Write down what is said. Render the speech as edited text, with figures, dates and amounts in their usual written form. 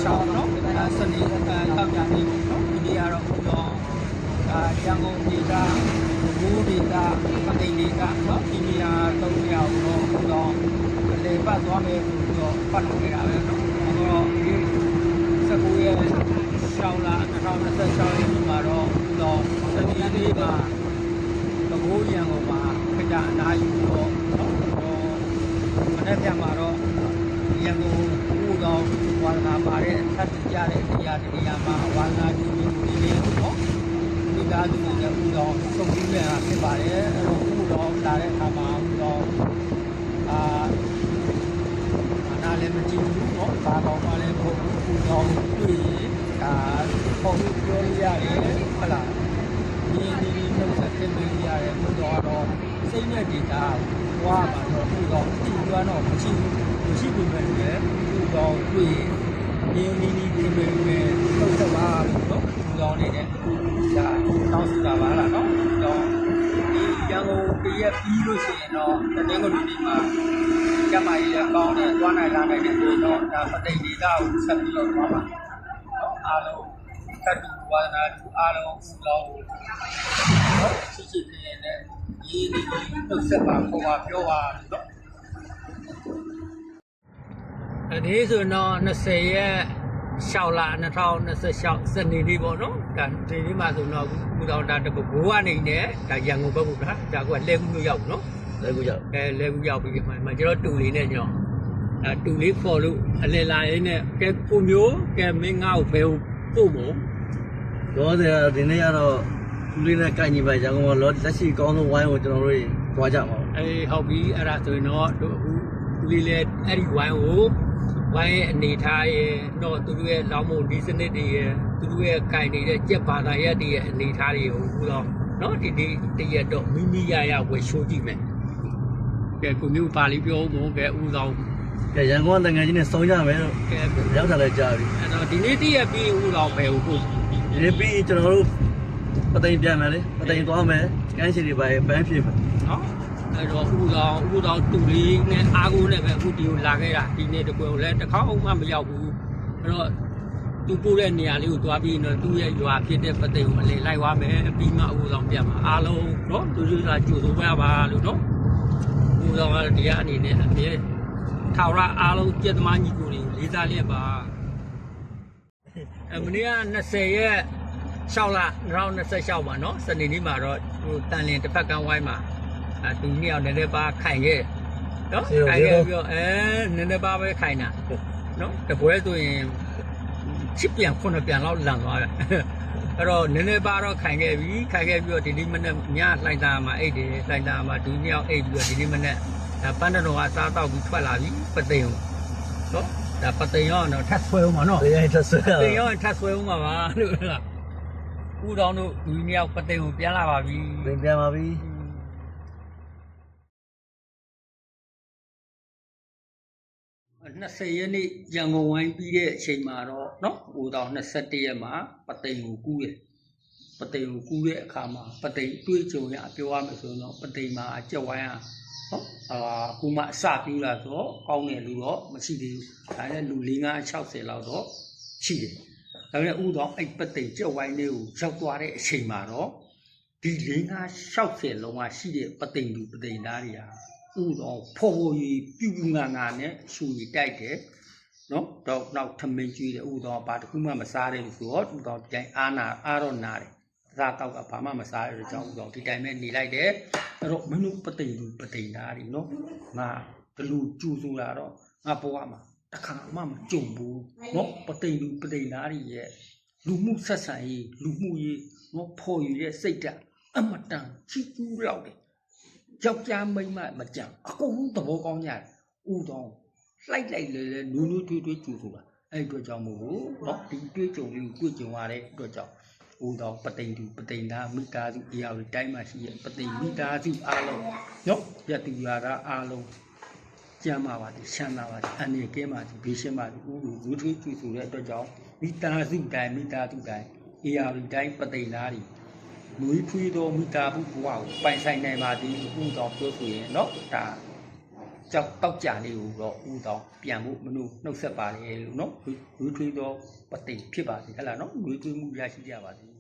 16နော်စနေတောက်ကြနေပြီနော်ဒီနေ့ကတော့ဦးတော်ရန်ကုန်ဒေသဘူးဒေသပသိမ်ဒေသနော်ဒီနေရာ3နေရာကိုတော့ဦးတော်လေပတ်သွားမယ်ဆိုပြီးတော့ပတ်လုပ်နေတာပဲနော်အဲ့တော့ဒီ19ရက်6လ2026ရက်မှာတော့ဦးတော်စနေနေ့မှာတကူရန်ကုန်မှာခကြအနားယူတော့နော်မနေ့ကမှာတော့ရန်ကုန်ဦးတော်ဝါသနာပါတဲ့ထပ်ကြတဲ့နေရာမှာဝါသနာပြုပြီးဒီနေ့နော်ဒီကားသူတွေဦးတော်စုံပြီးနေတာဖြစ်ပါတယ်အဲ့တော့ဦးတော်လာတဲ့အခါမှာဦးတော်နားလည်းမကြည့်ဘူးနော်ဘာကောင်းမှလည်းမဟုတ်ဘူးဦးတော်တွေ့ရင်ပုံပြီးပြောရရတယ်ဟုတ်လားဒီနှုတ်ဆက်တင်ပေးရတယ်ဦးတော်ကတော့စိတ်နဲ့ဒေတာဘွားမှာတော့ဦးတော်တည်သွားတော့မရှိဘူးပဲလေဦးတော်တွေ့ရင်ဒီတင်ပေးမယ်နှုတ်ဆက်ပါလို့နော်ဦးတော်နေနဲ့ဒါတောင်းဆိုတာပါလားနော်တော့ဒီရန်ကုန်တရက်ပြီးလို့ရှိရင်တော့တနင်္ဂနွေနေ့မှာကျမကြီးလည်းကောင်းတယ်သွားနိုင်လာနိုင်တဲ့ဆိုတော့ဒါပသိမ်ဒေသကိုဆက်ပြီးတော့သွားပါအားလုံးကတူဝါဒနာတူအားလုံးဦးတော်ကိုချစ်နေနဲ့ဒီနှုတ်ဆက်ပါခေါ်ပါပြောပါတော့ဒီဆိုတော့20ရက်6လ2026စနေနေ့ပေါ့နော်ဒါဒီနေ့မှာဆိုတော့ဦးတော်ဒါတကူဘိုးကနေနဲ့ဒါရန်ကုန်ဘက်ကိုဒါကလဲကူမျိုးရောက်နော်လဲကူရောက်လဲကူရောက်ပြီးမှကျွန်တော်တူလေးနဲ့ကျွန်တော်တူလေးခေါ်လို့အလဲလာရင်းနဲ့ကဲကိုမျိုးကဲမင်းငါ့ကိုဘယ်ပို့မို့တော့ဒီနေ့ကတော့တူလေးနဲ့ကိုင်ညီပါရန်ကုန်မှာလက်ရှိကောင်းဆုံးဝိုင်းကိုကျွန်တော်တို့သွားကြပါဦးဟုတ်ပြီအဲ့ဒါဆိုရင်တော့တူလေးလည်းအဲ့ဒီဝိုင်းကိုဝိုင်းရဲ့အနေထားရဲ့တော့သူတို့ရဲ့လောင်းမုံဒီစနစ်တွေရဲ့သူတို့ရဲ့ကင်နေတဲ့ကြက်ဘာသာရက်တွေရဲ့အနေထားတွေကိုဦးတော့နော်ဒီတရက်တော့မိရဝယ်ရှိုးကြည့်မယ်ကဲကိုမျိုးပါဠိပြောမို့ကဲဦးဆောင်ကဲရန်ကုန်တန်ငယ်ချင်းနဲ့စုံကြမယ်လို့ကဲရောက်တာလည်းကြားပြီအဲ့တော့ဒီနေ့တရက်ပြီးဦးဆောင်ပဲဦးဒီနေ့ပြီးကျွန်တော်တို့ပသိမ်ပြန်မယ်လေပသိမ်သွားမယ်ကန်းစီတွေပါပန်းဖြစ်မယ်နော်အဲ့တော့ဦးတော်တူလေးနဲ့အားကိုးနဲ့ပဲအခုဒီကိုလာခဲ့တာဒီနေ့တကွယ်ကိုလည်းတစ်ခေါက်မှမရောက်ဘူးအဲ့တော့သူပို့တဲ့နေရာလေးကိုသွားပြီးတော့သူ့ရဲ့ရွာဖြစ်တဲ့ပသိမ်ကိုအလေလိုက်သွားမယ်ပြီးမှဦးတော်ပြန်မှာအားလုံးနော်သူတို့ကကြိုဆိုပါလို့နော်ဦးတော်ကဒီကအနေနဲ့အမြဲထာဝရအားလုံးကြက်သမားညီကိုတွေကိုလေးစားလျက်ပါမနေ့က20ရက်6လ2026ပါနော်စနေနေ့မှာတော့ဟိုတန်လင်တစ်ဖက်ကန်းဝိုင်းမှာသူနှစ်ယောက်နည်းနည်းပါခိုင်ခဲ့နော်ခိုင်ခဲ့ပြီးတော့နည်းနည်းပါပဲခိုင်တာနော်တပွဲဆိုရင်ချစ်ပြန်9ပြန်လောက်လန်သွားတယ်အဲ့တော့နည်းနည်းပါတော့ခိုင်ခဲ့ပြီးတော့ဒီနေ့မနေ့ညလှိုင်သာမှာအိတ်တယ်လှိုင်သာမှာဒူးနှစ်ယောက်အိတ်ပြီးတော့ဒီနေ့မနေ့ပန်းတော်ကစားတော့ပြီးထွက်လာပြီပသိမ်နော်ဒါပသိမ်ရောတော့ထပ်ဆွဲဦးမှာနော်ပသိမ်ထပ်ဆွဲဦးမှာပါလို့လားဦးတော်တို့ဒူးနှစ်ယောက်ပသိမ်ကိုပြန်လာပါပြီပြန်ပါပြီ20ရက်နေ့ရန်ကုန်ဝိုင်းပြီးတဲ့အချိန်မှာတော့เนาะဦးတော်21ရက်မှာပသိမ်ကိုကူးတယ်ပသိမ်ကိုကူးတဲ့အခါမှာပသိမ်တွေးကြုံရပြောရမယ်ဆိုတော့ပသိမ်မှာကြက်ဝိုင်းအခုမှအစပြူလာဆိုတော့ကောင်းတယ်လူတော့မရှိသေးဘူးဒါနဲ့လူ50-60လောက်တော့ရှိတယ်ဒါပေမဲ့ဦးတော်အဲ့ပသိမ်ကြက်ဝိုင်းလေးကိုရောက်သွားတဲ့အချိန်မှာတော့ဒီ50-60လုံးကရှိတဲ့ပသိမ်လူပသိမ်သားတွေဟာဦးတော်ဖော်ဖို့ပြူငါနဲ့ရှူရီတိုက်တယ်နော်တော့နောက်ထမင်းကျွေးတယ်ဦးတော်ဘာတစ်ခုမှမစားတယ်လို့ဆိုတော့ဦးတော်ကြိုင်အားတော့နာတယ်စားတော့ကဘာမှမစားရတဲ့ကြောင့်ဦးတော်ဒီတိုင်းပဲနေလိုက်တယ်အဲ့တော့မင်းတို့ပသိမ်လူပသိမ်သားတွေနော်ငါဘလူကျူဆိုတာတော့ငါဘဝမှာတစ်ခါမှမကြုံဘူးနော်ပသိမ်လူပသိမ်သားတွေရဲ့လူမှုဆက်ဆံရေးလူမှုရေးနော်ဖော်ရတဲ့စိတ်ဓာတ်အမတန်ချီးကျူးရောက်တယ်ယောက်ျားမိန်းမမကြံအကုန်လုံးသဘောကောင်းကြတယ်ဦးတော်လိုက်လေနူးထွေးကျူဆိုတာအဲ့အတွက်ကြောင့်မို့လို့เนาะဒီတွေးကြုံလေးကိုကြုံရတဲ့အတွက်ကြောင့်ဦးတော်ပသိမ်သူပသိမ်သားမိသားစုအရာတွေတိုင်းမှာရှိရဲ့ပသိမ်မိသားစုအားလုံးเนาะရတူရတာအားလုံးကျမ်းပါပါချမ်းသာပါအနေကဲပါဘေးရှင်းပါဦးလူနူးထွေးကျူဆိုတဲ့အတွက်ကြောင့်မိသားစုတိုင်းအရာတွေတိုင်းပသိမ်သားတွေမွေးဖွေးတော်မိသားစုဘဝကိုပိုင်ဆိုင်နိုင်ပါသည်ဦးတော်ပြောဆိုရင်เนาะဒါ ကြောက်တောက်ကြလေးကိုတော့ဦးတော်ပြန်ဖို့မလို့နှုတ်ဆက်ပါလေလို့နော်ရွေးထွေးသောပသိမ်ဖြစ်ပါစေဟဲ့လားနော်ရွေးထွေးမှုရရှိကြပါစေ